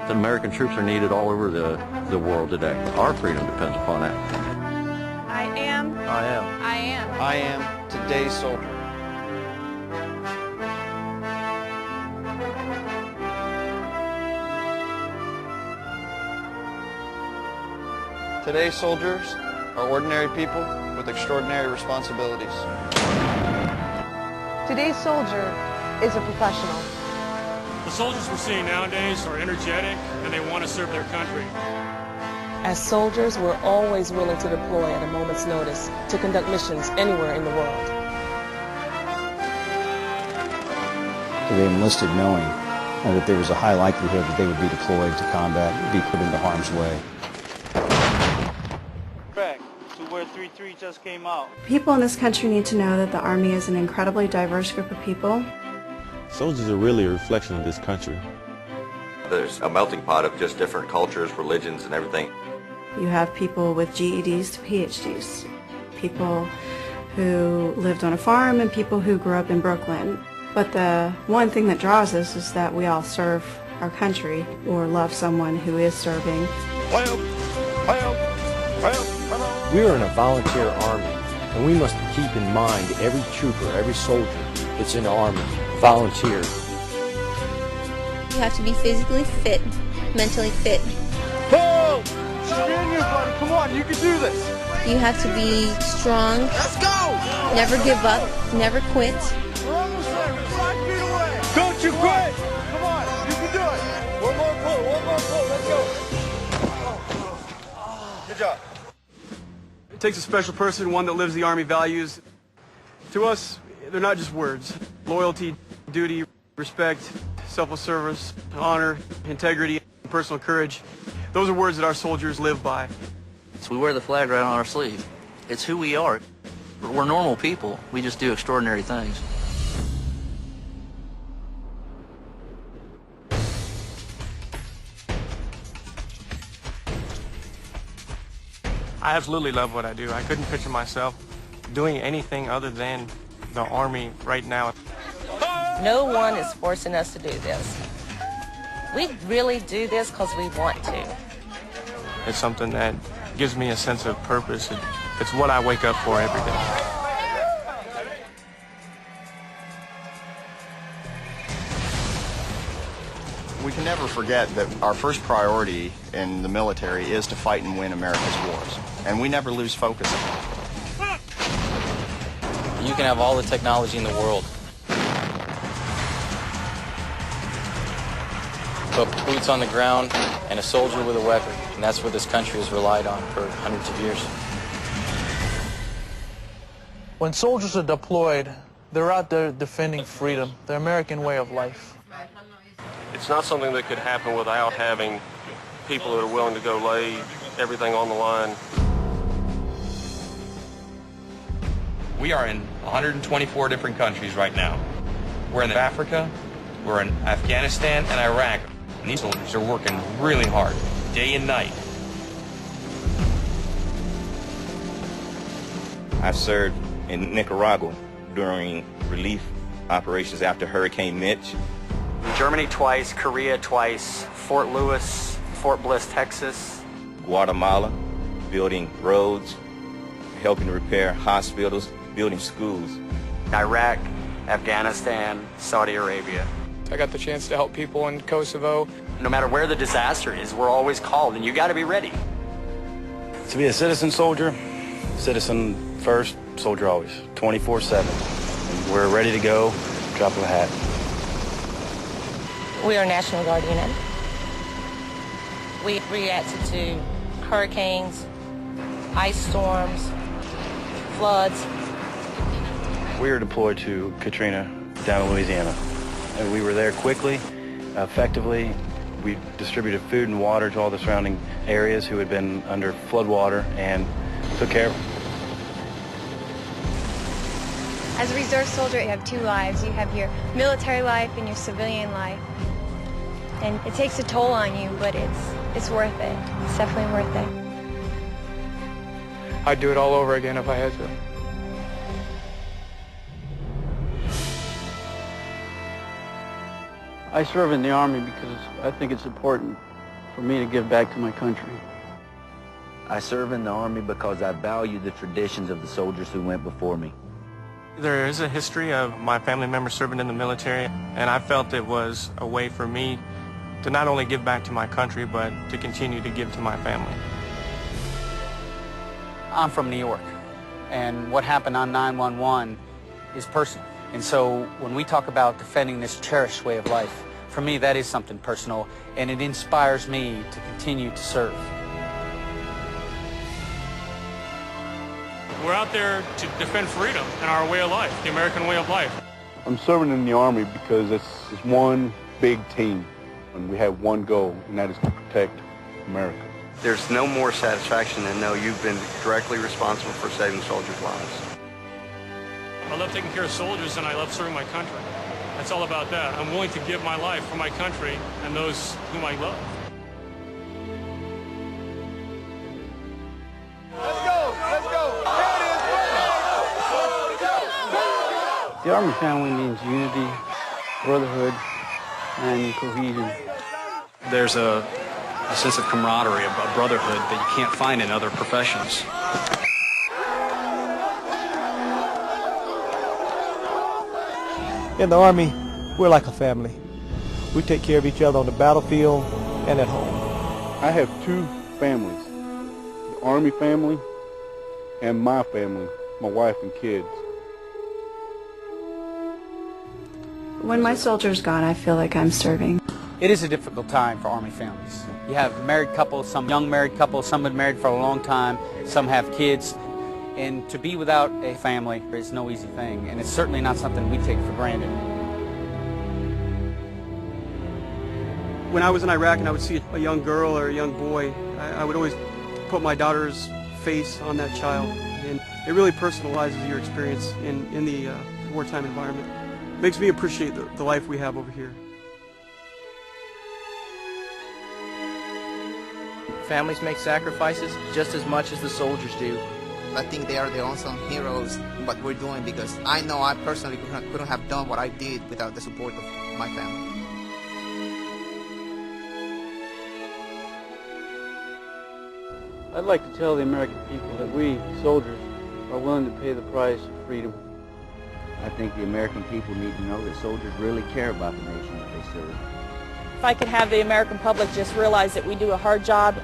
The American troops are needed all over the world today. Our freedom depends upon that. I am. I am. I am. I am today's soldier. Today's soldiers are ordinary people with extraordinary responsibilities. Today's soldier is a professional. The soldiers we're seeing nowadays are energetic and they want to serve their country. As soldiers, we're always willing to deploy at a moment's notice to conduct missions anywhere in the world. They enlisted knowing that there was a high likelihood that they would be deployed to combat, be put into harm's way. Back to where 3-3 just came out. People in this country need to know that the Army is an incredibly diverse group of people. Soldiers are really a reflection of this country. There's a melting pot of just different cultures, religions, and everything. You have people with GEDs to PhDs, people who lived on a farm and people who grew up in Brooklyn. But the one thing that draws us is that we all serve our country or love someone who is serving. We are in a volunteer army, and we must keep in mind every trooper, every soldier that's in the army, volunteer. You have to be physically fit, mentally fit. Boom! She's in you, buddy. Come on, you can do this. You have to be strong. Let's go! Never give up, never quit. We're almost there. We're 5 feet away. Don't you quit! Come on, you can do it. One more pull. Let's go. Good job. It takes a special person, one that lives the Army values. To us, they're not just words. Loyalty, duty, respect, selfless service, honor, integrity, and personal courage. Those are words that our soldiers live by. So we wear the flag right on our sleeve. It's who we are. We're normal people. We just do extraordinary things. I absolutely love what I do. I couldn't picture myself doing anything other than the Army right now. No one is forcing us to do this. We really do this because we want to. It's something that gives me a sense of purpose. It's what I wake up for every day. We can never forget that our first priority in the military is to fight and win America's wars. And we never lose focus of that. You can have all the technology in the world, but boots on the ground and a soldier with a weapon, and that's what this country has relied on for hundreds of years. When soldiers are deployed, they're out there defending freedom, the American way of life. It's not something that could happen without having people that are willing to go lay everything on the line. We are in 124 different countries right now. We're in Africa, we're in Afghanistan and Iraq. And these soldiers are working really hard, day and night. I served in Nicaragua during relief operations after Hurricane Mitch. Germany twice, Korea twice, Fort Lewis, Fort Bliss, Texas. Guatemala, building roads, helping to repair hospitals, building schools. Iraq, Afghanistan, Saudi Arabia. I got the chance to help people in Kosovo. No matter where the disaster is, we're always called, and you got to be ready. To be a citizen soldier, citizen first, soldier always, 24/7. And we're ready to go, drop of a hat. We are National Guard unit. We reacted to hurricanes, ice storms, floods. We were deployed to Katrina down in Louisiana. And we were there quickly, effectively. We distributed food and water to all the surrounding areas who had been under flood water and took care of them. As a reserve soldier, you have two lives. You have your military life and your civilian life. And it takes a toll on you, but it's worth it. It's definitely worth it. I'd do it all over again if I had to. I serve in the Army because I think it's important for me to give back to my country. I serve in the Army because I value the traditions of the soldiers who went before me. There is a history of my family members serving in the military, and I felt it was a way for me to not only give back to my country, but to continue to give to my family. I'm from New York, and what happened on 9/11 is personal. And so when we talk about defending this cherished way of life, for me that is something personal, and it inspires me to continue to serve. We're out there to defend freedom and our way of life, the American way of life. I'm serving in the Army because it's one big team, and we have one goal, and that is to protect America. There's no more satisfaction than know you've been directly responsible for saving soldiers' lives. I love taking care of soldiers and I love serving my country. That's all about that. I'm willing to give my life for my country and those whom I love. Let's go! Let's go! The Army family means unity, brotherhood, and cohesion. There's a sense of camaraderie, a brotherhood that you can't find in other professions. In the Army, we're like a family. We take care of each other on the battlefield and at home. I have two families, the Army family and my family, my wife and kids. When my soldier's gone, I feel like I'm serving. It is a difficult time for Army families. You have married couples, some young married couples, some have been married for a long time, some have kids. And to be without a family is no easy thing, and it's certainly not something we take for granted. When I was in Iraq and I would see a young girl or a young boy, I would always put my daughter's face on that child. And it really personalizes your experience in the wartime environment. It makes me appreciate the life we have over here. Families make sacrifices just as much as the soldiers do. I think they are the unsung heroes in what we're doing, because I know I personally couldn't have done what I did without the support of my family. I'd like to tell the American people that we, soldiers, are willing to pay the price of freedom. I think the American people need to know that soldiers really care about the nation that they serve. If I could have the American public just realize that we do a hard job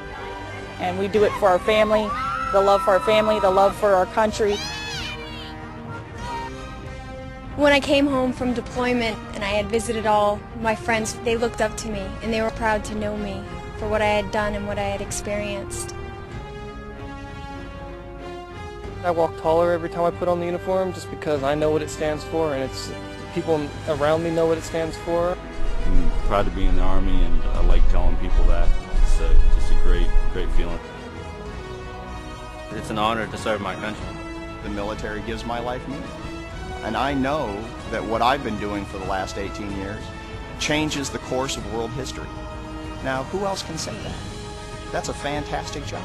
and we do it for our family, the love for our family, the love for our country. When I came home from deployment and I had visited all my friends, they looked up to me and they were proud to know me for what I had done and what I had experienced. I walk taller every time I put on the uniform just because I know what it stands for, and it's people around me know what it stands for. I'm proud to be in the Army, and I like telling people that. It's just a great feeling. It's an honor to serve my country. The military gives my life meaning. And I know that what I've been doing for the last 18 years changes the course of world history. Now, who else can say that? That's a fantastic job.